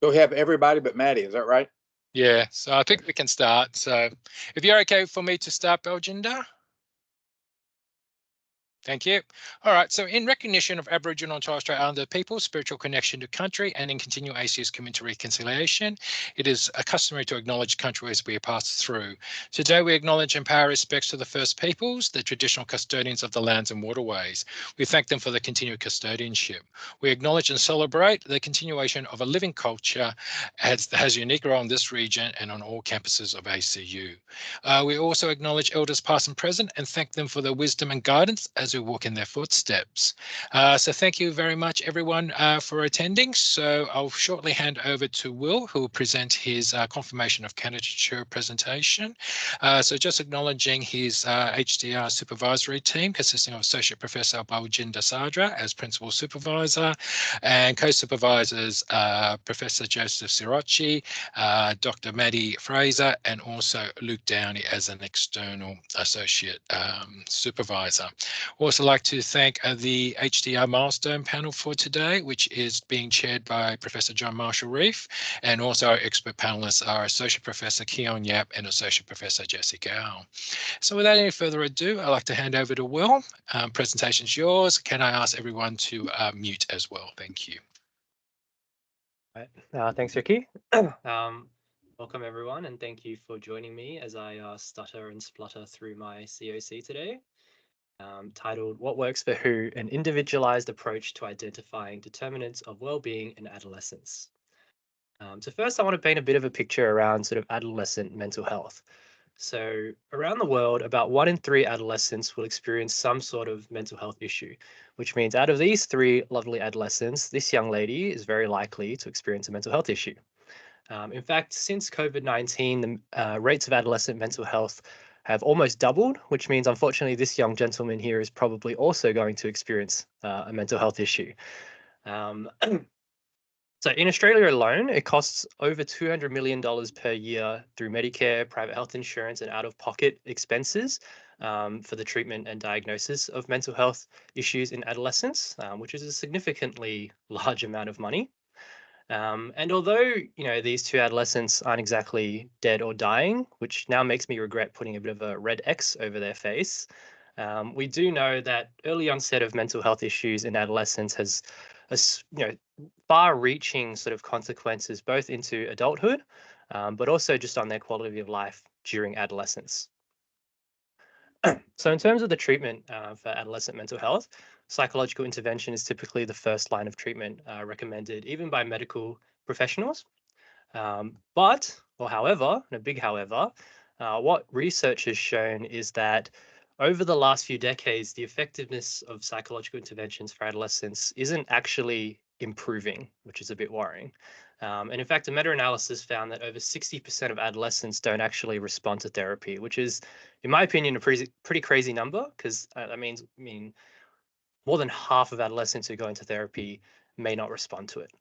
So we have everybody but Maddie, is that right? Yeah, so I think we can start. So if you're okay for me to start, Belginder. Thank you. All right. So, in recognition of Aboriginal and Torres Strait Islander people's spiritual connection to country and in continual ACS community reconciliation, it is customary to acknowledge country as we pass through. Today, we acknowledge and pay our respects to the First Peoples, the traditional custodians of the lands and waterways. We thank them for the continued custodianship. We acknowledge and celebrate the continuation of a living culture has a unique role in this region and on all campuses of ACU. We also acknowledge elders past and present and thank them for their wisdom and guidance as we walk in their footsteps. So thank you very much, everyone, for attending. So I'll shortly hand over to Will, who will present his confirmation of candidature presentation. So just acknowledging his HDR supervisory team, consisting of Associate Professor Baljinder Sadra as Principal Supervisor and co-supervisors Professor Joseph Sirocci, Dr. Maddie Fraser, and also Luke Downey as an external associate supervisor. Also like to thank the HDR Milestone panel for today, which is being chaired by Professor John Marshall Reef, and also our expert panelists are Associate Professor Keon Yap and Associate Professor Jessica Gao. So without any further ado, I'd like to hand over to Will. Presentation's yours. Can I ask everyone to mute as well? Thank you. Right. Thanks, Ricky. Welcome, everyone, and thank you for joining me as I stutter and splutter through my COC today, titled What Works for Who? An Individualized Approach to Identifying Determinants of Well-being in Adolescence. So first, I want to paint a bit of a picture around sort of adolescent mental health. So around the world, about 1 in 3 adolescents will experience some sort of mental health issue, which means out of these 3 lovely adolescents, this young lady is very likely to experience a mental health issue. In fact, since COVID-19, the rates of adolescent mental health have almost doubled, which means, unfortunately, this young gentleman here is probably also going to experience a mental health issue. So in Australia alone, it costs over $200 million per year through Medicare, private health insurance, and out-of-pocket expenses for the treatment and diagnosis of mental health issues in adolescents, which is a significantly large amount of money. And although, these 2 adolescents aren't exactly dead or dying, which now makes me regret putting a bit of a red X over their face, we do know that early onset of mental health issues in adolescence has far-reaching sort of consequences both into adulthood, but also just on their quality of life during adolescence. So in terms of the treatment for adolescent mental health, psychological intervention is typically the first line of treatment recommended even by medical professionals. However, and a big however, what research has shown is that over the last few decades, the effectiveness of psychological interventions for adolescents isn't actually improving, which is a bit worrying. And in fact, a meta-analysis found that over 60% of adolescents don't actually respond to therapy, which is, in my opinion, a pretty crazy number, because that means more than half of adolescents who go into therapy may not respond to it.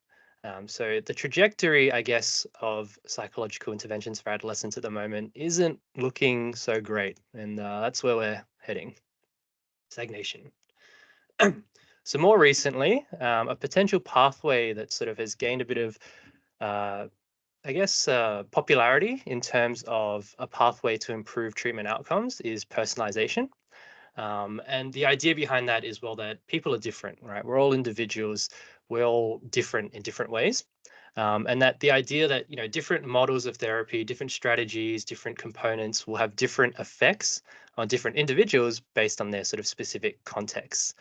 So the trajectory, I guess, of psychological interventions for adolescents at the moment isn't looking so great, and that's where we're heading. Stagnation. So more recently, a potential pathway that sort of has gained a bit of, popularity in terms of a pathway to improve treatment outcomes is personalization. And the idea behind that is, well, that people are different, right? We're all individuals. We're all different in different ways. And that the idea that, different models of therapy, different strategies, different components will have different effects on different individuals based on their sort of specific contexts.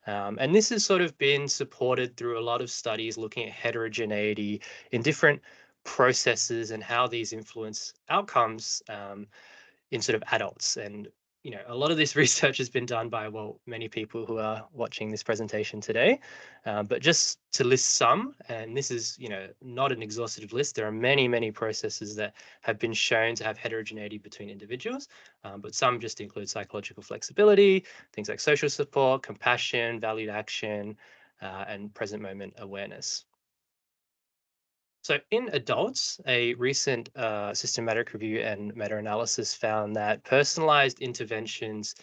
And this has sort of been supported through a lot of studies looking at heterogeneity in different processes and how these influence outcomes in sort of adults. And a lot of this research has been done by, well, many people who are watching this presentation today. But just to list some, and this is, not an exhaustive list, there are many, many processes that have been shown to have heterogeneity between individuals, but some just include psychological flexibility, things like social support, compassion, valued action, and present moment awareness. So in adults, a recent systematic review and meta-analysis found that personalized interventions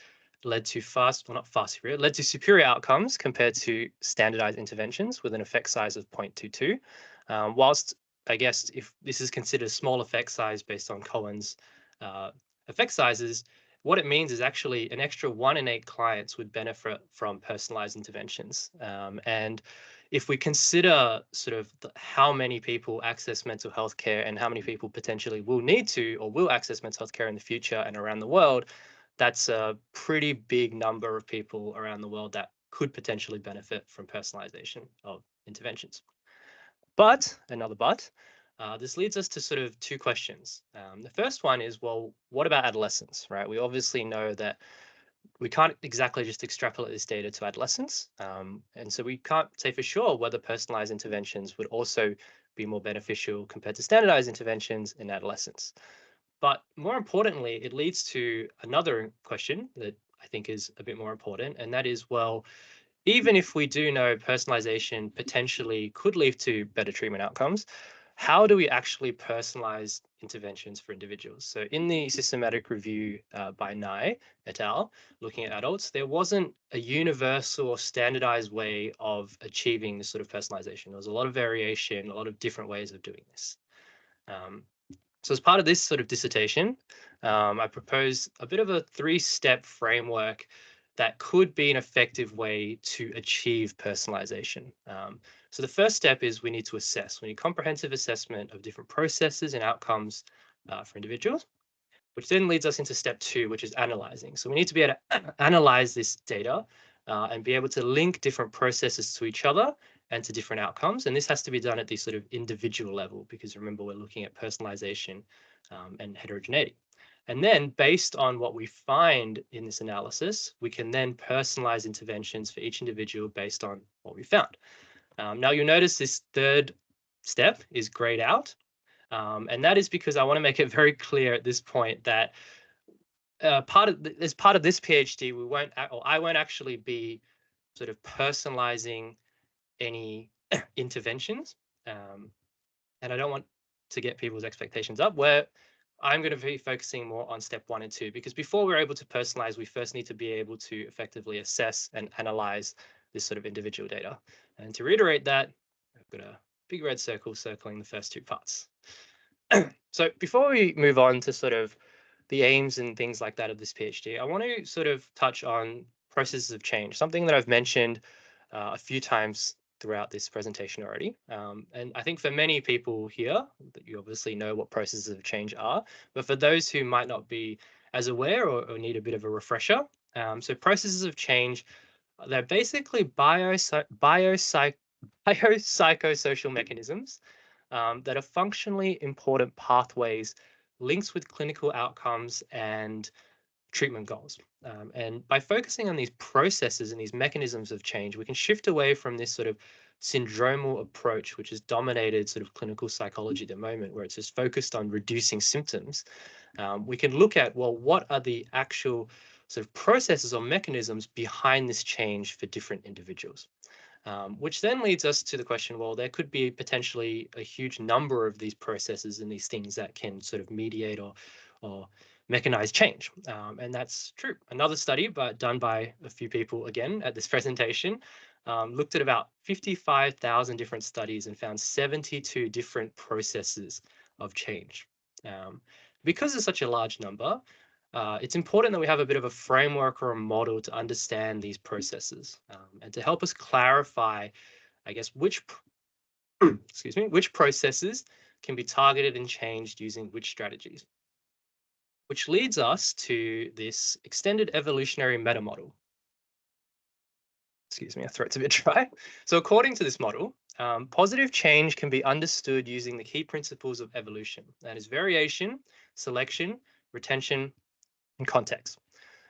led to superior outcomes compared to standardized interventions with an effect size of 0.22, whilst I guess if this is considered a small effect size based on Cohen's effect sizes, what it means is actually an extra 1 in 8 clients would benefit from personalized interventions. And if we consider sort of how many people access mental health care and how many people potentially will need to or will access mental health care in the future and around the world, that's a pretty big number of people around the world that could potentially benefit from personalization of interventions. But, another but, this leads us to sort of two questions. The first one is, well, what about adolescents, right? We obviously know that we can't exactly just extrapolate this data to adolescents. And so we can't say for sure whether personalized interventions would also be more beneficial compared to standardized interventions in adolescents. But more importantly, it leads to another question that I think is a bit more important, and that is, well, even if we do know personalization potentially could lead to better treatment outcomes, how do we actually personalize interventions for individuals? So in the systematic review by Nye et al., looking at adults, there wasn't a universal or standardized way of achieving this sort of personalization. There was a lot of variation, a lot of different ways of doing this. So as part of this sort of dissertation, I propose a bit of a 3-step framework that could be an effective way to achieve personalization. So the first step is we need to assess. We need comprehensive assessment of different processes and outcomes for individuals, which then leads us into step 2, which is analyzing. So we need to be able to analyze this data and be able to link different processes to each other and to different outcomes. And this has to be done at the sort of individual level, because remember, we're looking at personalization and heterogeneity. And then based on what we find in this analysis, we can then personalize interventions for each individual based on what we found. Now you'll notice this third step is grayed out. And that is because I want to make it very clear at this point that as part of this PhD, I won't actually be sort of personalizing any interventions. And I don't want to get people's expectations up, where I'm going to be focusing more on step 1 and 2, because before we're able to personalize, we first need to be able to effectively assess and analyze this sort of individual data. And to reiterate that, I've got a big red circle circling the first 2 parts. So before we move on to sort of the aims and things like that of this PhD, I want to sort of touch on processes of change, something that I've mentioned a few times throughout this presentation already. And I think for many people here, that you obviously know what processes of change are, but for those who might not be as aware or need a bit of a refresher, so processes of change, they're basically biopsychosocial mechanisms that are functionally important pathways linked with clinical outcomes and treatment goals. And by focusing on these processes and these mechanisms of change, we can shift away from this sort of syndromal approach, which has dominated sort of clinical psychology at the moment, where it's just focused on reducing symptoms. We can look at, well, what are the actual sort of processes or mechanisms behind this change for different individuals? Which then leads us to the question, well, there could be potentially a huge number of these processes and these things that can sort of mediate or mechanize change. And that's true. Another study, but done by a few people again at this presentation, looked at about 55,000 different studies and found 72 different processes of change. Because it's such a large number, it's important that we have a bit of a framework or a model to understand these processes and to help us clarify, I guess, which processes can be targeted and changed using which strategies. Which leads us to this extended evolutionary meta model. Excuse me, my throat's a bit dry. So according to this model, positive change can be understood using the key principles of evolution. That is variation, selection, retention, and context.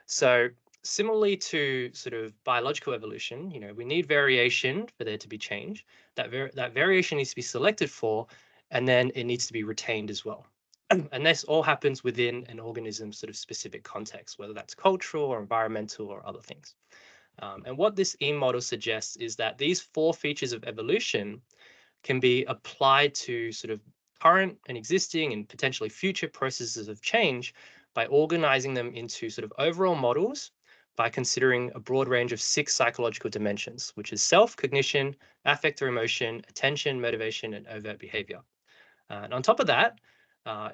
So similarly to sort of biological evolution, we need variation for there to be change. That variation needs to be selected for, and then it needs to be retained as well. And this all happens within an organism's sort of specific context, whether that's cultural or environmental or other things. And what this E model suggests is that these 4 features of evolution can be applied to sort of current and existing and potentially future processes of change by organizing them into sort of overall models by considering a broad range of 6 psychological dimensions, which is self, cognition, affect or emotion, attention, motivation, and overt behavior. And on top of that,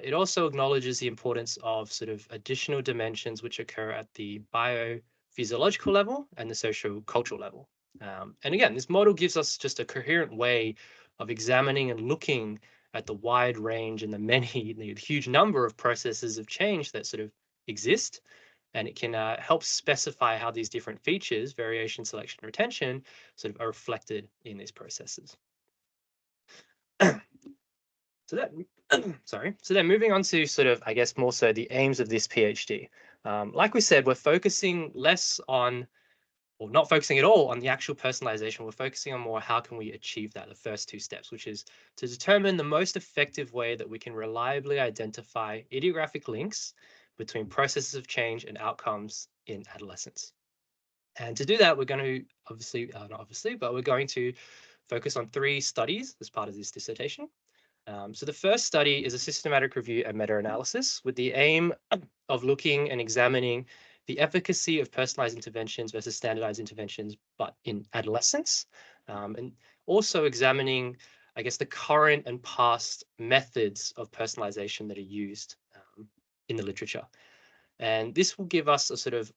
it also acknowledges the importance of sort of additional dimensions which occur at the biophysiological level and the social cultural level. And again, this model gives us just a coherent way of examining and looking at the wide range and the huge number of processes of change that sort of exist. And it can help specify how these different features, variation, selection, retention, sort of are reflected in these processes. So that, sorry. So then moving on to sort of, I guess, more so the aims of this PhD. Like we said, we're focusing less on, or not focusing at all on the actual personalization. We're focusing on more how can we achieve that, the first two steps, which is to determine the most effective way that we can reliably identify idiographic links between processes of change and outcomes in adolescence. And to do that, we're going to not obviously, but we're going to focus on 3 studies as part of this dissertation. So the first study is a systematic review and meta-analysis with the aim of looking and examining the efficacy of personalized interventions versus standardized interventions, but in adolescence, and also examining, I guess, the current and past methods of personalization that are used in the literature. And this will give us a sort of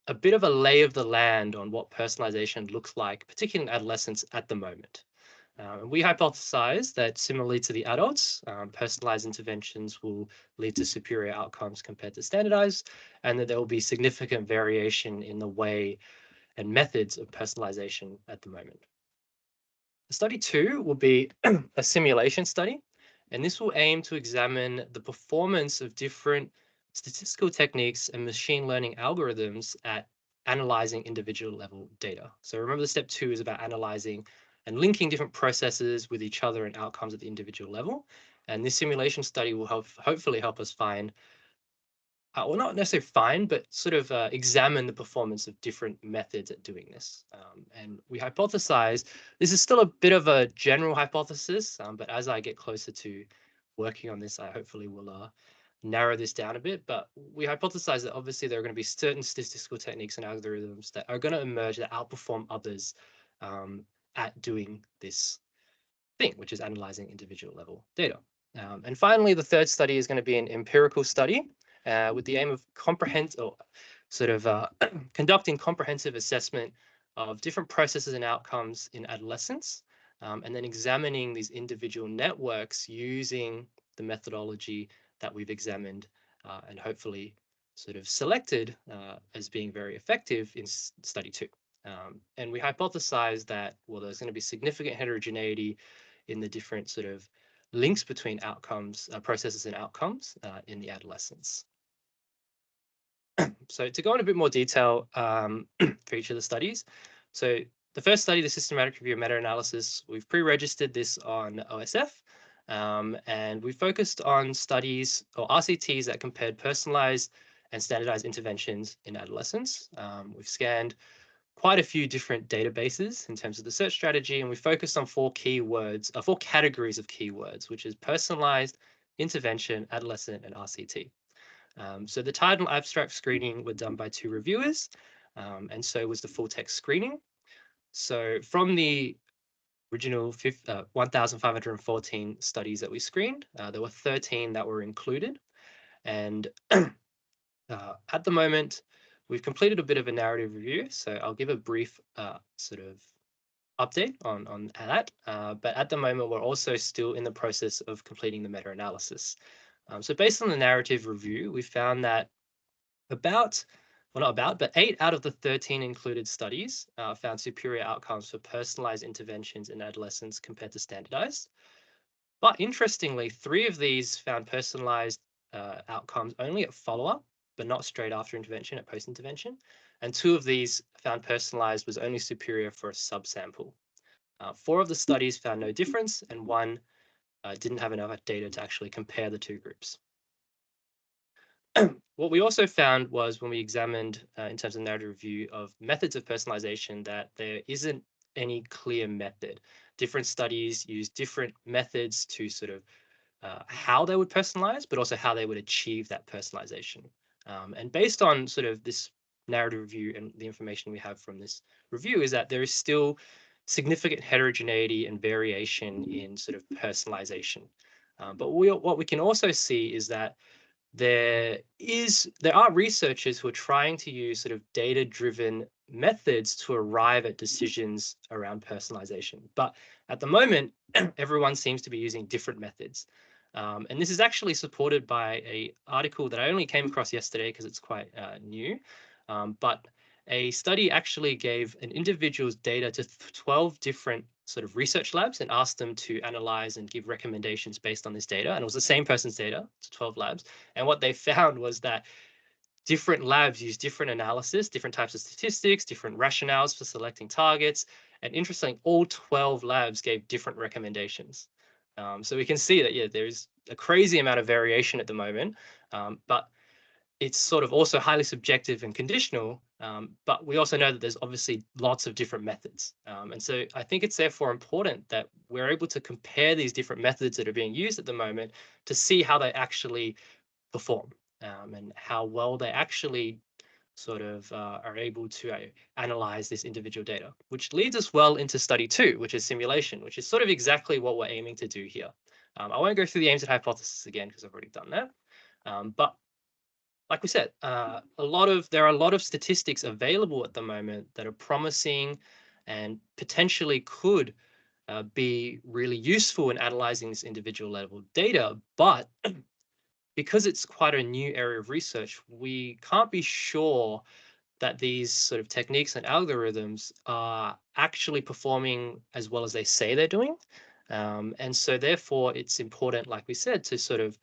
a bit of a lay of the land on what personalization looks like, particularly in adolescence at the moment. We hypothesize that similarly to the adults, personalized interventions will lead to superior outcomes compared to standardized, and that there will be significant variation in the way and methods of personalization at the moment. Study 2 will be a simulation study, and this will aim to examine the performance of different statistical techniques and machine learning algorithms at analyzing individual level data. So remember, the step 2 is about analyzing and linking different processes with each other and outcomes at the individual level. And this simulation study will hopefully help us find, well, not necessarily find, but sort of examine the performance of different methods at doing this. And we hypothesize, this is still a bit of a general hypothesis, but as I get closer to working on this, I hopefully will narrow this down a bit. But we hypothesize that obviously there are going to be certain statistical techniques and algorithms that are going to emerge that outperform others at doing this thing, which is analyzing individual level data. And finally, the third study is going to be an empirical study with the aim of conducting comprehensive assessment of different processes and outcomes in adolescence, and then examining these individual networks using the methodology that we've examined and hopefully sort of selected as being very effective in study 2. And we hypothesize that, well, there's going to be significant heterogeneity in the different sort of links between outcomes, processes and outcomes in the adolescents. So to go into a bit more detail for each of the studies. So the first study, the systematic review and meta-analysis, we've pre-registered this on OSF. And we focused on studies or RCTs that compared personalized and standardized interventions in adolescents. We've scanned quite a few different databases in terms of the search strategy, and we focused on 4 keywords, 4 categories of keywords, which is personalized, intervention, adolescent, and RCT. So the title and abstract screening were done by 2 reviewers, and so was the full text screening. So from the original 1,514 studies that we screened, there were 13 that were included. And at the moment, we've completed a bit of a narrative review, so I'll give a brief sort of update on that. But at the moment, we're also still in the process of completing the meta-analysis. So based on the narrative review, we found that but 8 out of the 13 included studies found superior outcomes for personalized interventions in adolescents compared to standardized. But interestingly, 3 of these found personalized outcomes only at follow-up, but not straight after intervention, at post-intervention. And 2 of these found personalized was only superior for a subsample. 4 of the studies found no difference, and 1 didn't have enough data to actually compare the 2 groups. What we also found was when we examined, in terms of narrative review of methods of personalization, that there isn't any clear method. Different studies use different methods to sort of how they would personalize, but also how they would achieve that personalization. And based on sort of this narrative review and the information we have from this review is that there is still significant heterogeneity and variation in sort of personalization. But what we can also see is that there are researchers who are trying to use sort of data-driven methods to arrive at decisions around personalization. But at the moment, everyone seems to be using different methods. And this is actually supported by an article that I only came across yesterday because it's quite new. But a study actually gave an individual's data to 12 different sort of research labs and asked them to analyze and give recommendations based on this data. And it was the same person's data to 12 labs. And what they found was that different labs use different analysis, different types of statistics, different rationales for selecting targets. And interestingly, all 12 labs gave different recommendations. So we can see that, yeah, there's a crazy amount of variation at the moment, but it's sort of also highly subjective and conditional, but we also know that there's obviously lots of different methods. And so I think it's therefore important that we're able to compare these different methods that are being used at the moment to see how they actually perform, and how well they actually sort of are able to analyze this individual data, which leads us well into study 2, which is simulation, which is sort of exactly what we're aiming to do here. I won't go through the aims and hypothesis again because I've already done that. But like we said, there are a lot of statistics available at the moment that are promising and potentially could be really useful in analyzing this individual level data. But because it's quite a new area of research, we can't be sure that these sort of techniques and algorithms are actually performing as well as they say they're doing. And so therefore, it's important, like we said, to sort of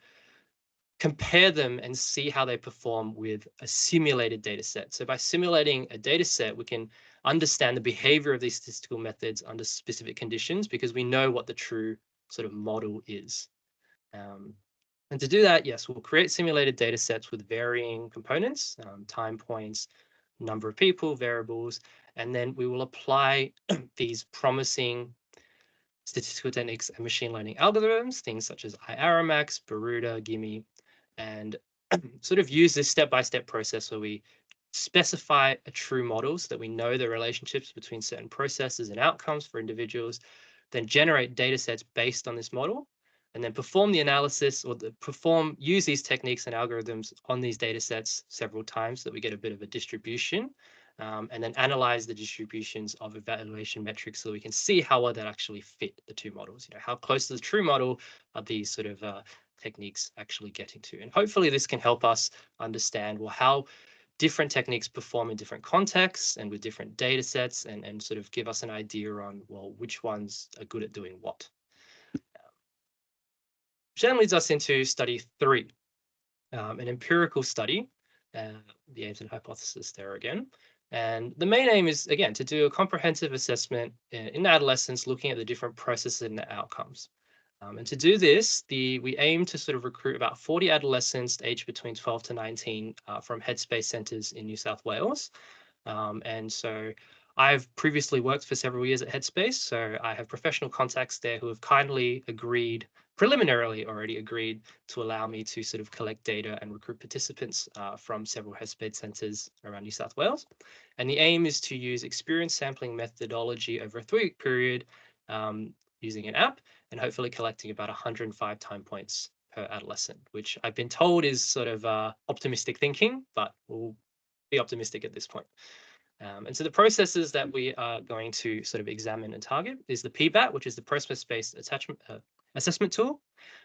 compare them and see how they perform with a simulated data set. So by simulating a data set, we can understand the behavior of these statistical methods under specific conditions because we know what the true sort of model is. And to do that, yes, we'll create simulated data sets with varying components, time points, number of people, variables, and then we will apply these promising statistical techniques and machine learning algorithms, things such as iAramax, Baruda, Gimme, and sort of use this step-by-step process where we specify a true model so that we know the relationships between certain processes and outcomes for individuals, then generate data sets based on this model, and then perform the analysis or use these techniques and algorithms on these data sets several times so that we get a bit of a distribution, and then analyze the distributions of evaluation metrics so we can see how well that actually fit the two models. You know, how close to the true model are these sort of techniques actually getting to? And hopefully this can help us understand, well, how different techniques perform in different contexts and with different data sets, and sort of give us an idea on, well, which ones are good at doing what. Which then leads us into study 3, an empirical study, the aims and hypothesis there again. And the main aim is, again, to do a comprehensive assessment in adolescents, looking at the different processes and outcomes. And to do this, we aim to sort of recruit about 40 adolescents aged between 12 to 19 from Headspace centres in New South Wales. And so I've previously worked for several years at Headspace, so I have professional contacts there who have kindly agreed, preliminarily already agreed, to allow me to sort of collect data and recruit participants from several Headspace centres around New South Wales. And the aim is to use experience sampling methodology over a 3-week period using an app, and hopefully collecting about 105 time points per adolescent, which I've been told is sort of optimistic thinking, but we'll be optimistic at this point. And so the processes that we are going to sort of examine and target is the PBAT, which is the process-based assessment tool,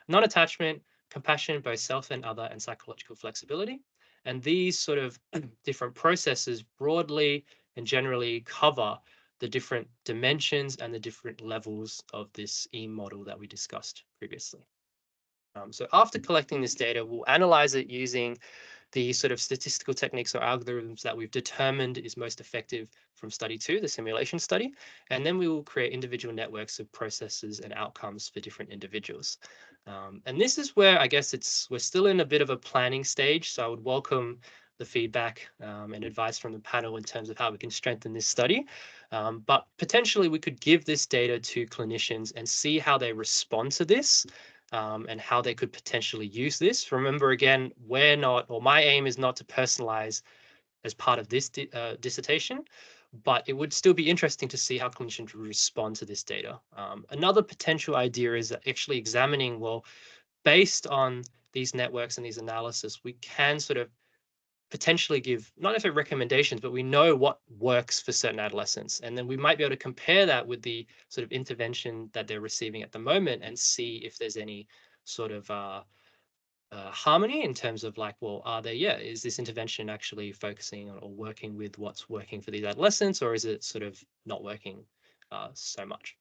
non-attachment, compassion, both self and other, and psychological flexibility. And these sort of different processes broadly and generally cover the different dimensions and the different levels of this E model that we discussed previously. So after collecting this data, we'll analyze it using the sort of statistical techniques or algorithms that we've determined is most effective from study 2, the simulation study. And then we will create individual networks of processes and outcomes for different individuals. And this is where I guess we're still in a bit of a planning stage. So I would welcome the feedback and advice from the panel in terms of how we can strengthen this study. But potentially we could give this data to clinicians and see how they respond to this. And how they could potentially use this. Remember, again, my aim is not to personalize as part of this dissertation, but it would still be interesting to see how clinicians respond to this data. Another potential idea is actually examining, well, based on these networks and these analysis, we can sort of potentially give not necessarily recommendations, but we know what works for certain adolescents. And then we might be able to compare that with the sort of intervention that they're receiving at the moment and see if there's any sort of harmony in terms of like, well, is this intervention actually focusing on or working with what's working for these adolescents, or is it sort of not working so much?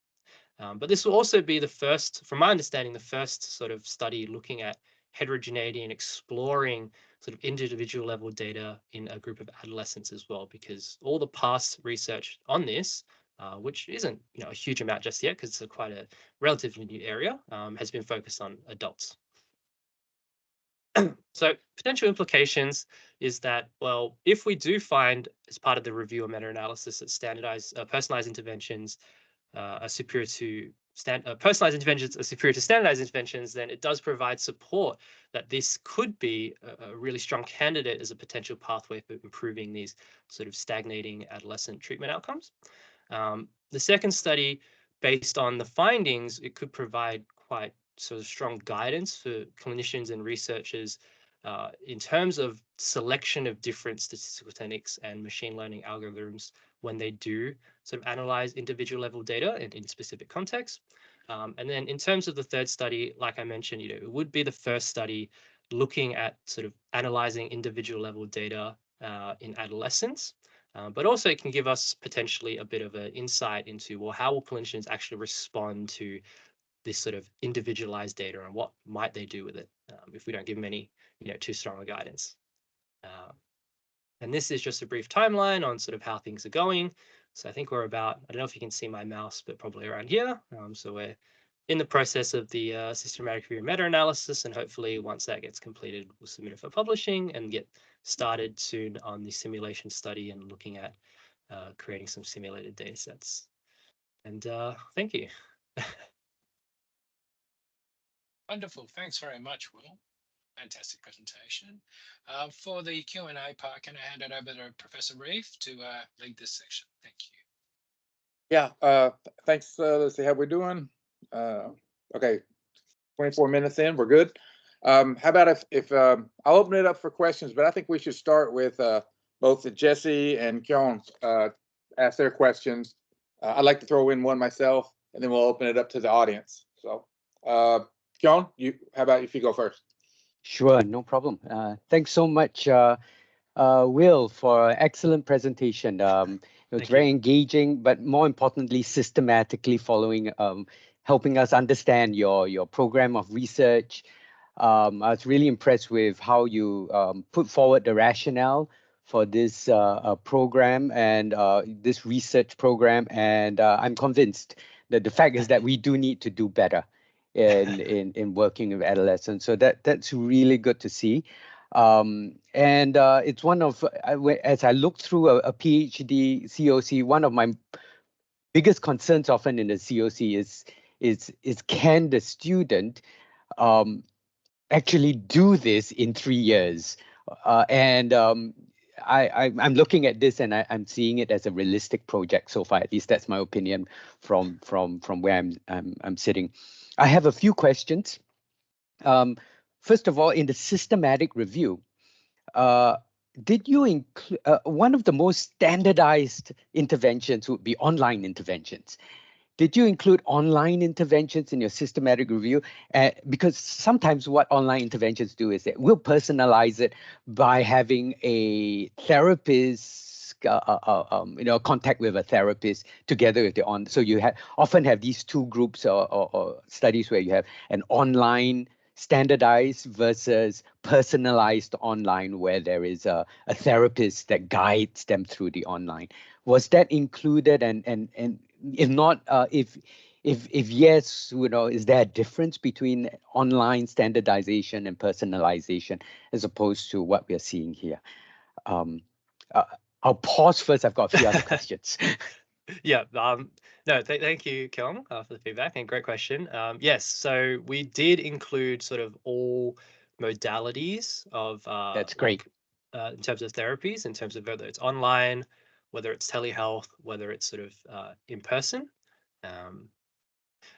But this will also be the first, from my understanding, the first sort of study looking at heterogeneity and exploring sort of individual level data in a group of adolescents as well, because all the past research on this, which isn't a huge amount just yet, because it's quite a relatively new area, has been focused on adults. So potential implications is that, well, if we do find as part of the review or meta-analysis that standardized personalized interventions are superior to personalized interventions are superior to standardized interventions, then it does provide support that this could be a really strong candidate as a potential pathway for improving these sort of stagnating adolescent treatment outcomes. The second study, based on the findings, it could provide quite sort of strong guidance for clinicians and researchers in terms of selection of different statistical techniques and machine learning algorithms when they do sort of analyze individual level data in specific contexts. And then in terms of the third study, like I mentioned, it would be the first study looking at sort of analyzing individual level data in adolescents. But also it can give us potentially a bit of an insight into, well, how will clinicians actually respond to this sort of individualized data and what might they do with it if we don't give them any, too strong a guidance. And this is just a brief timeline on sort of how things are going. So I think we're about, I don't know if you can see my mouse, but probably around here. So we're in the process of the systematic review meta-analysis, and hopefully once that gets completed, we'll submit it for publishing and get started soon on the simulation study and looking at creating some simulated data sets. And thank you. Wonderful. Thanks very much, Will. Fantastic presentation. For the Q&A part, can I hand it over to Professor Reeve to lead this section? Thank you. Yeah, thanks. Let's see how we're doing. Okay, 24 minutes in, we're good. How about if I'll open it up for questions, but I think we should start with both Jesse and Kyon ask their questions. I'd like to throw in one myself, and then we'll open it up to the audience. So, Kyon, how about if you go first? Sure, no problem. Thanks so much, Will, for an excellent presentation. It's very engaging, but more importantly, systematically following, helping us understand your program of research. I was really impressed with how you put forward the rationale for this program and this research program, and I'm convinced that the fact is that we do need to do better in working with adolescents. So that's really good to see. And it's one of, as I look through a PhD COC, one of my biggest concerns often in the COC is can the student actually do this in 3 years? I'm looking at this and I'm seeing it as a realistic project so far. At least that's my opinion from where I'm sitting. I have a few questions. First of all, in the systematic review, did you include one of the most standardized interventions would be online interventions? Did you include online interventions in your systematic review? Because sometimes what online interventions do is that we'll personalize it by having a therapist, contact with a therapist together with the so you often have these two groups or studies where you have an online standardized versus personalized online, where there is a therapist that guides them through the online. Was that included? And if not, if yes, is there a difference between online standardization and personalization as opposed to what we're seeing here? I'll pause first. I've got a few other questions. Yeah. No, thank you, Kyon, for the feedback, and great question. Yes, so we did include sort of all modalities of that's great. In terms of therapies, in terms of whether it's online, whether it's telehealth, whether it's sort of in person.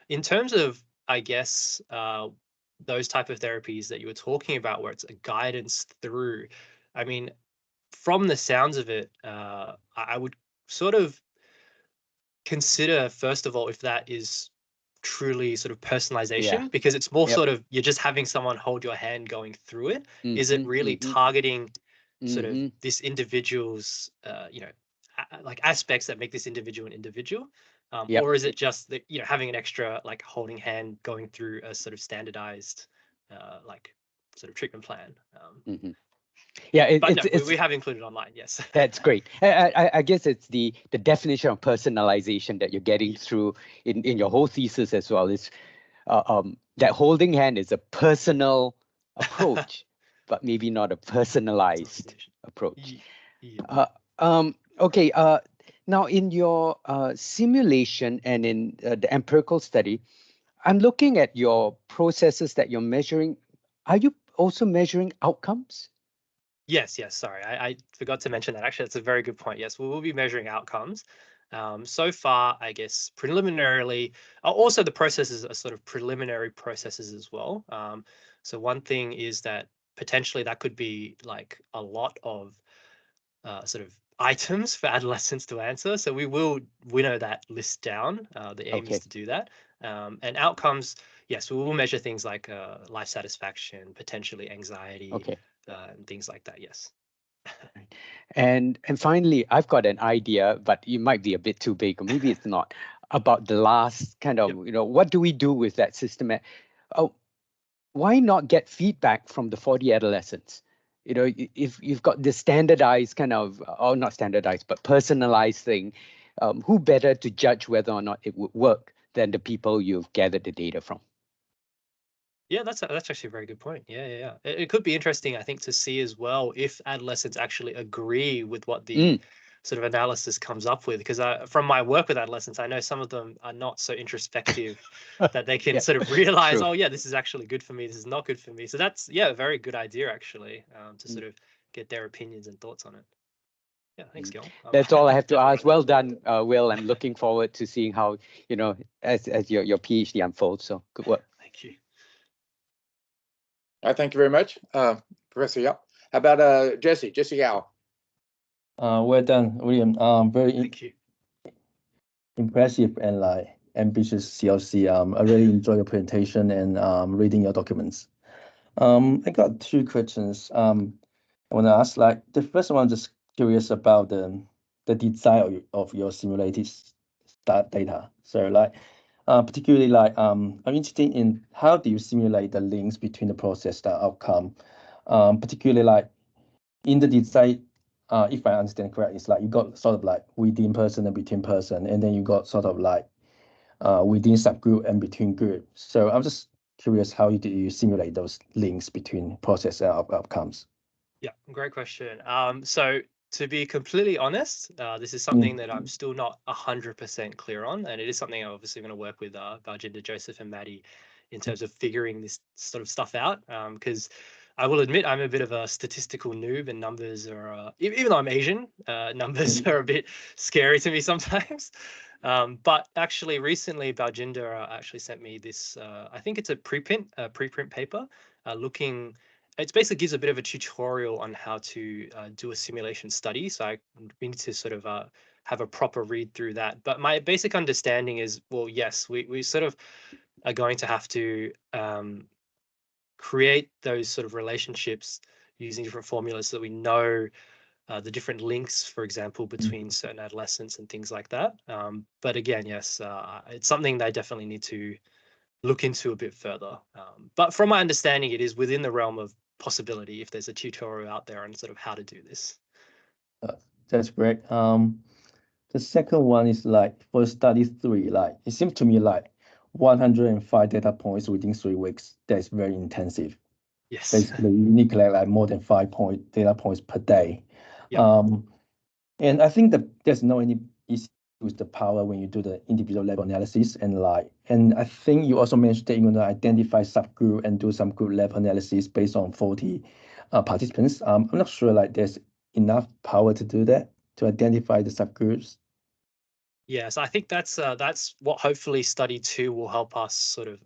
In terms of, I guess, those type of therapies that you were talking about, where it's a guidance through, I mean, from the sounds of it, I would sort of consider, first of all, if that is truly sort of personalization, because it's more sort of, you're just having someone hold your hand going through it. Is it really targeting sort of this individual's, you know, like aspects that make this individual an individual? Or is it just that, you know, having an extra like holding hand going through a sort of standardized like sort of treatment plan? Yeah, But no, we have included online. Yes, that's great. I guess it's the definition of personalization that you're getting through in your whole thesis as well. Is that holding hand is a personal approach, but maybe not a personalized approach. Okay. Now, in your simulation and in the empirical study, I'm looking at your processes that you're measuring. Are you also measuring outcomes? Yes. Sorry, I forgot to mention that. Actually, that's a very good point. Yes, we will be measuring outcomes. So far, I guess preliminarily, also the processes are sort of preliminary processes as well. So one thing is that potentially that could be like a lot of sort of items for adolescents to answer. So we will winnow that list down. The aim is to do that. And outcomes, yes, we will measure things like life satisfaction, potentially anxiety, and things like that. Yes. And finally, I've got an idea, but it might be a bit too big, or maybe it's not, about the last kind of, you know, what do we do with that system? Why not get feedback from the 40 adolescents? You know, if you've got this standardized kind of, or not standardized, but personalized thing, who better to judge whether or not it would work than the people you've gathered the data from? Yeah, that's actually a very good point. Yeah. It could be interesting, I think, to see as well if adolescents actually agree with what the sort of analysis comes up with. Because from my work with adolescents, I know some of them are not so introspective that they can sort of realize, oh yeah, this is actually good for me, this is not good for me. So that's, yeah, a very good idea actually, to sort of get their opinions and thoughts on it. Yeah, thanks, Gil. That's all I have to ask. Well done, Will. I'm looking forward to seeing how, you know, as your PhD unfolds. So good work. Thank you. Thank you very much, Professor Yao. How about Jesse Yao? Well done, William. Very impressive and like ambitious CLC. I really enjoy your presentation and reading your documents. I got two questions. I want to ask. Like the first one, just curious about the design of your simulated data. So like, particularly like, I'm interested in how do you simulate the links between the process and outcome, particularly like in the design. If I understand correctly, it's like you got sort of like within person and between person, and then you got sort of like within subgroup and between group. So I'm just curious, how do you simulate those links between process and outcomes? Yeah, great question. So to be completely honest, this is something that I'm still not 100% clear on, and it is something I'm obviously going to work with Baljinder, Joseph, and Maddie in terms of figuring this sort of stuff out. Because I will admit I'm a bit of a statistical noob, and numbers are, even though I'm Asian, numbers are a bit scary to me sometimes. But actually, recently Baljinder actually sent me this. I think it's a preprint paper looking. It basically gives a bit of a tutorial on how to do a simulation study. So we need to sort of have a proper read through that. But my basic understanding is, well, yes, we sort of are going to have to create those sort of relationships using different formulas so that we know the different links, for example, between certain adolescents and things like that. But again, yes, it's something they definitely need to look into a bit further. But from my understanding, it is within the realm of possibility if there's a tutorial out there on sort of how to do this. That's great. The second one is like for study 3, like it seems to me like 105 data points within 3 weeks. That's very intensive. Yes. Basically, you need to collect like more than 5 data points per day. Yep. And I think that there's no any issue with the power when you do the individual level analysis and I think you also mentioned that you're going to identify subgroup and do some group level analysis based on 40 participants. I'm not sure like there's enough power to do that, to identify the subgroups. Yeah, so I think that's what hopefully study 2 will help us sort of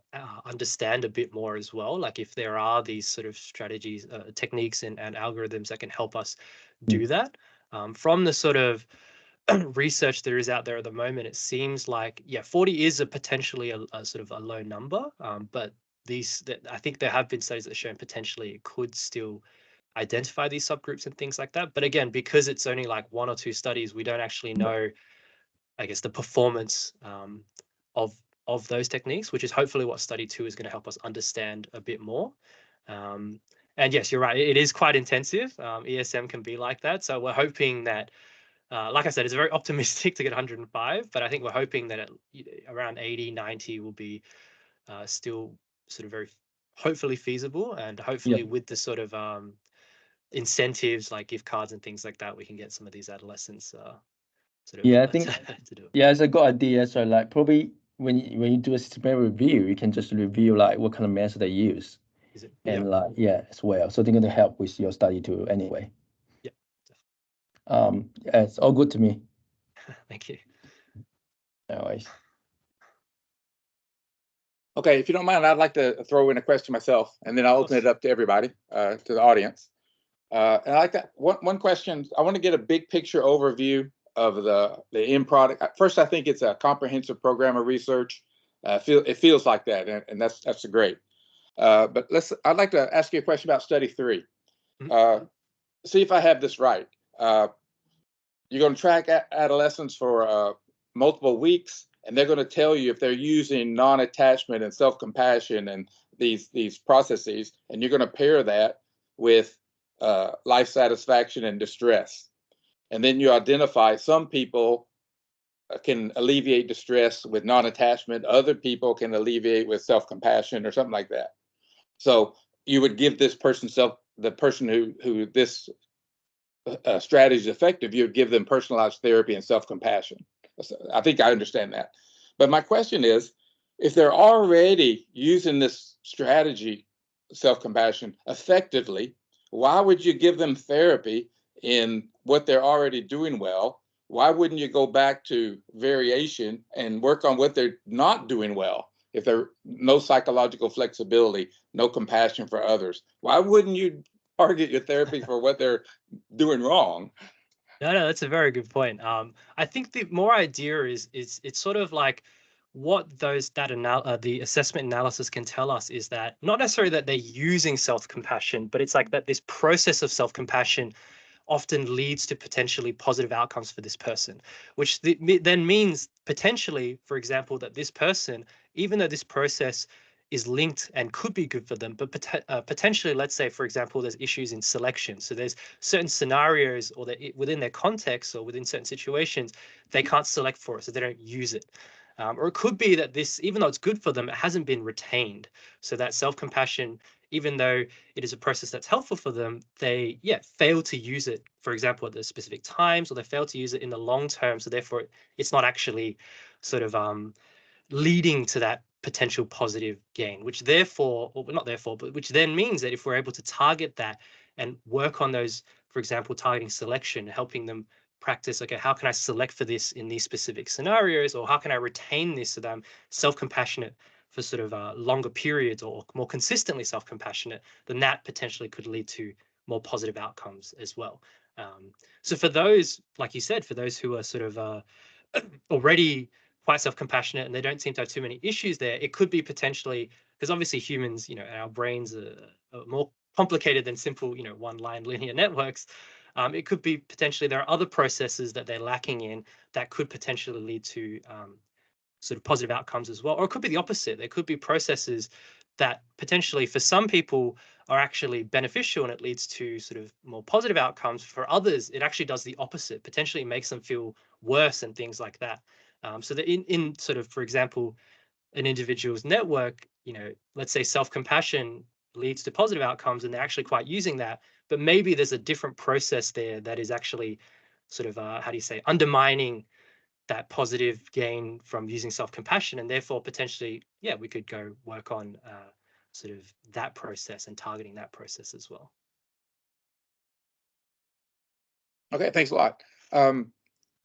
understand a bit more as well. Like if there are these sort of strategies, techniques, and algorithms that can help us do that. From the sort of research there is out there at the moment, it seems like 40 is a potentially a sort of a low number, but I think there have been studies that have shown potentially it could still identify these subgroups and things like that. But again, because it's only like 1 or 2 studies, we don't actually know, I guess, the performance of those techniques, which is hopefully what study 2 is going to help us understand a bit more. And yes, you're right, it is quite intensive. ESM can be like that. So we're hoping that, like I said, it's very optimistic to get 105, but I think we're hoping that around 80, 90 will be still sort of very hopefully feasible, and hopefully with the sort of incentives like gift cards and things like that, we can get some of these adolescents sort of I think to do it. it's a good idea. So like probably when you do a systematic review, you can just review like what kind of method they use. Is it? And as well. So they're going to help with your study too anyway. It's all good to me. Thank you. Anyways. Okay, if you don't mind, I'd like to throw in a question myself, and then I'll open it up to everybody, to the audience. And I like that one question. I want to get a big picture overview of the end product. First, I think it's a comprehensive program of research. It feels like that, and that's great. But I'd like to ask you a question about study 3. See if I have this right. You're going to track adolescents for multiple weeks, and they're going to tell you if they're using non-attachment and self-compassion and these processes, and you're going to pair that with life satisfaction and distress. And then you identify some people can alleviate distress with non-attachment, other people can alleviate with self-compassion or something like that. So you would give this person the person who this strategy is effective, you would give them personalized therapy and self-compassion. I think I understand that. But my question is, if they're already using this strategy, self-compassion, effectively, why would you give them therapy in what they're already doing well? Why wouldn't you go back to variation and work on what they're not doing well? If there's no psychological flexibility, no compassion for others, why wouldn't you target your therapy for what they're doing wrong? No, that's a very good point. I think the more idea is it's sort of like what the assessment analysis can tell us is that not necessarily that they're using self-compassion, but it's like that this process of self-compassion often leads to potentially positive outcomes for this person, which then means potentially, for example, that this person, even though this process is linked and could be good for them, but potentially, let's say, for example, there's issues in selection. So there's certain scenarios, or that within their context or within certain situations, they can't select for it, so they don't use it. Or it could be that this, even though it's good for them, it hasn't been retained. So that self-compassion, even though it is a process that's helpful for them, they fail to use it, for example, at the specific times, or they fail to use it in the long term. So therefore, it's not actually sort of leading to that potential positive gain, which therefore, or not therefore, but which then means that if we're able to target that and work on those, for example, targeting selection, helping them practice, okay, how can I select for this in these specific scenarios, or how can I retain this so that I'm self-compassionate for sort of longer periods, or more consistently self-compassionate, then that potentially could lead to more positive outcomes as well. So for those, like you said, for those who are sort of already quite self-compassionate and they don't seem to have too many issues there, it could be potentially, because obviously humans, our brains are more complicated than simple, one-line linear networks. It could be potentially there are other processes that they're lacking in that could potentially lead to sort of positive outcomes as well. Or it could be the opposite. There could be processes that potentially for some people are actually beneficial and it leads to sort of more positive outcomes. For others, it actually does the opposite, potentially makes them feel worse and things like that. So that in sort of, for example, an individual's network, let's say self-compassion leads to positive outcomes and they're actually quite using that, but maybe there's a different process there that is actually sort of, how do you say, undermining that positive gain from using self-compassion, and therefore potentially, we could go work on sort of that process and targeting that process as well. Okay, thanks a lot.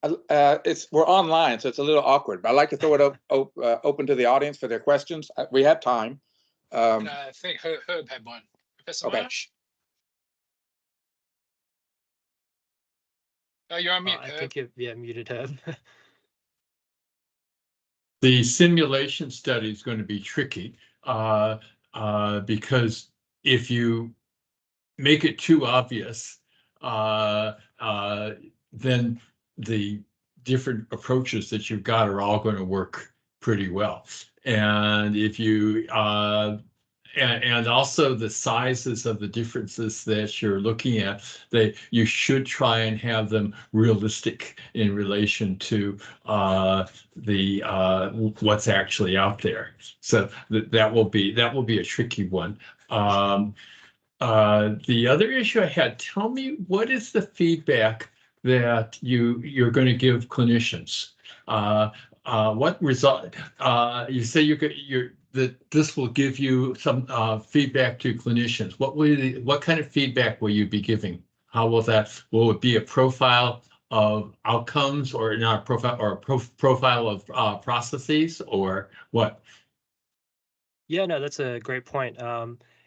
We're online, so it's a little awkward, but I'd like to throw it open to the audience for their questions. We have time. I think Herb had one. Professor Okay. Marsh? Oh, you're on mute, I Herb. think you're muted, Herb. The simulation study is going to be tricky because if you make it too obvious, then the different approaches that you've got are all going to work pretty well. And if you and also the sizes of the differences that you're looking at, you should try and have them realistic in relation to the what's actually out there. So that will be a tricky one. The other issue I had, tell me, what is the feedback that you're going to give clinicians? What result? You say that this will give you some feedback to clinicians. What kind of feedback will you be giving? How will that? Will it be a profile of outcomes, or not a profile, or a profile of processes, or what? Yeah, no, that's a great point.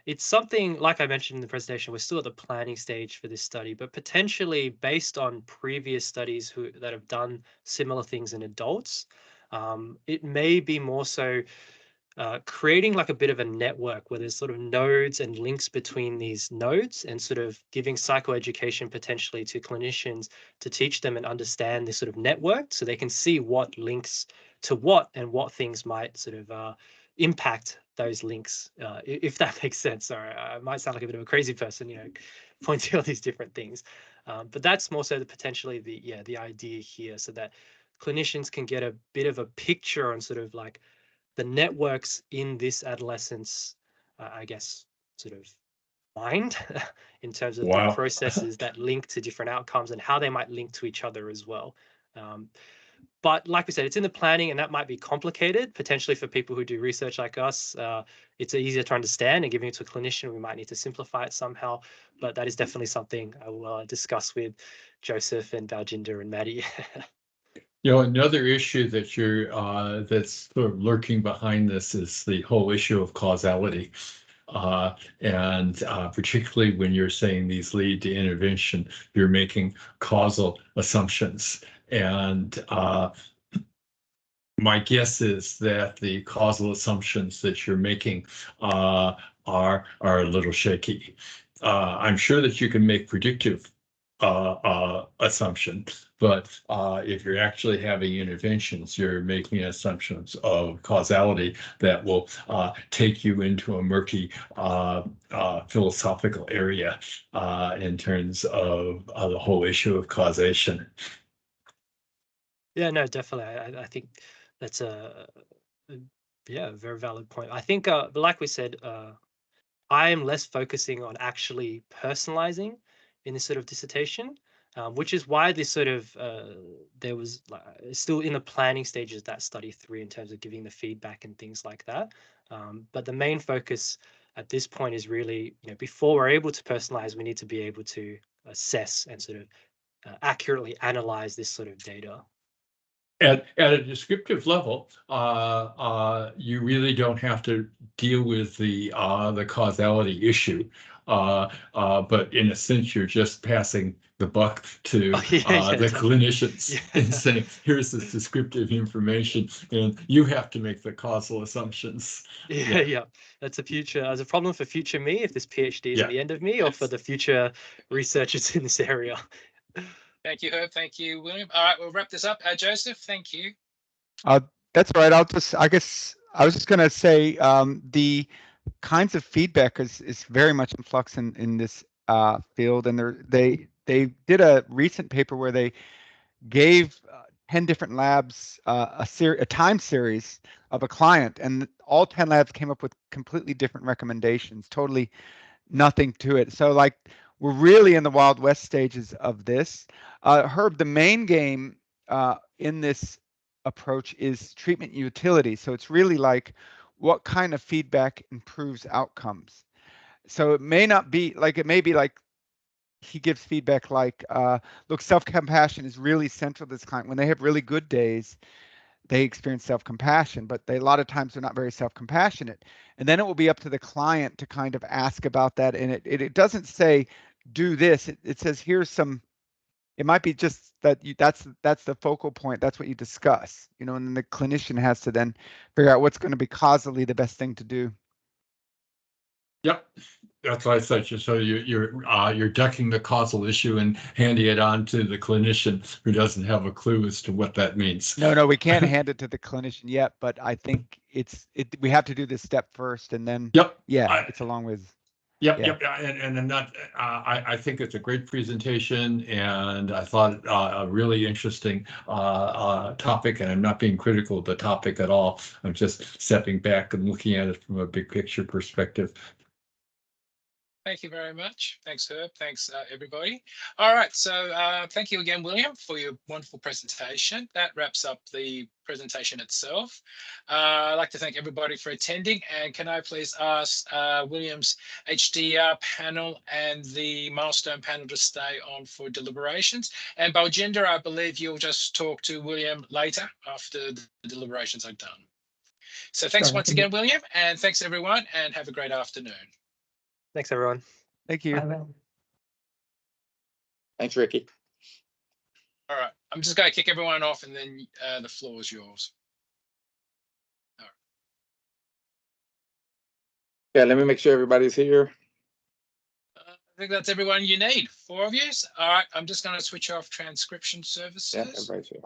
It's something, like I mentioned in the presentation, we're still at the planning stage for this study, but potentially based on previous studies that have done similar things in adults, it may be more so creating like a bit of a network where there's sort of nodes and links between these nodes, and sort of giving psychoeducation potentially to clinicians to teach them and understand this sort of network, so they can see what links to what and what things might sort of impact those links, if that makes sense. Sorry, I might sound like a bit of a crazy person, pointing all these different things, but that's more so potentially the idea here, so that clinicians can get a bit of a picture on sort of like the networks in this adolescence, I guess, sort of mind in terms of Wow. the processes that link to different outcomes and how they might link to each other as well. But like we said, it's in the planning, and that might be complicated potentially for people who do research like us. It's easier to understand, and giving it to a clinician, we might need to simplify it somehow. But that is definitely something I will discuss with Joseph and Baljinder and Maddie. Another issue that that's sort of lurking behind this is the whole issue of causality. And particularly when you're saying these lead to intervention, you're making causal assumptions. And my guess is that the causal assumptions that you're making are a little shaky. I'm sure that you can make predictive assumptions, but if you're actually having interventions, you're making assumptions of causality that will take you into a murky philosophical area in terms of the whole issue of causation. Yeah, no, definitely. I think that's a very valid point. I think, like we said, I am less focusing on actually personalizing in this sort of dissertation, which is why this sort of there was still in the planning stages, that study 3, in terms of giving the feedback and things like that. But the main focus at this point is really, before we're able to personalize, we need to be able to assess and sort of accurately analyze this sort of data. At a descriptive level, you really don't have to deal with the causality issue, but in a sense, you're just passing the buck to the clinicians and saying, "Here's this descriptive information, and you have to make the causal assumptions." Yeah. That's a problem for future me, if this PhD is at the end of me, or for the future researchers in this area. Thank you, Herb. Thank you, William. All right, we'll wrap this up. Joseph, thank you. That's all right. I guess I was just going to say the kinds of feedback is very much in flux in this field, and they did a recent paper where they gave 10 different labs a time series of a client, and all 10 labs came up with completely different recommendations, totally nothing to it. So like, we're really in the Wild West stages of this. Herb, the main game in this approach is treatment utility. So it's really like, what kind of feedback improves outcomes? So it may not be like, it may be like he gives feedback like, look, self-compassion is really central to this client. When they have really good days, they experience self-compassion, but a lot of times they're not very self-compassionate. And then it will be up to the client to kind of ask about that. And it doesn't say, do this. It says, here's some, it might be just that that's the focal point. That's what you discuss, you know, and then the clinician has to then figure out what's going to be causally the best thing to do. Yep, that's what I said. So you're ducking the causal issue and handing it on to the clinician who doesn't have a clue as to what that means. No, we can't hand it to the clinician yet, but I think we have to do this step first, and then it's along with. Yep. And I'm not. I think it's a great presentation, and I thought a really interesting topic. And I'm not being critical of the topic at all. I'm just stepping back and looking at it from a big picture perspective. Thank you very much. Thanks, Herb. Thanks, everybody. All right. So thank you again, William, for your wonderful presentation. That wraps up the presentation itself. I'd like to thank everybody for attending. And can I please ask William's HDR panel and the Milestone panel to stay on for deliberations? And Baljinder, I believe you'll just talk to William later after the deliberations are done. So thanks once again, William, and thanks everyone, and have a great afternoon. Thanks, everyone. Thank you. Thanks, Ricky. All right, I'm just going to kick everyone off, and then the floor is yours. All right. Yeah, let me make sure everybody's here. I think that's everyone you need. 4 of you. All right, I'm just going to switch off transcription services. Yeah, everybody's here.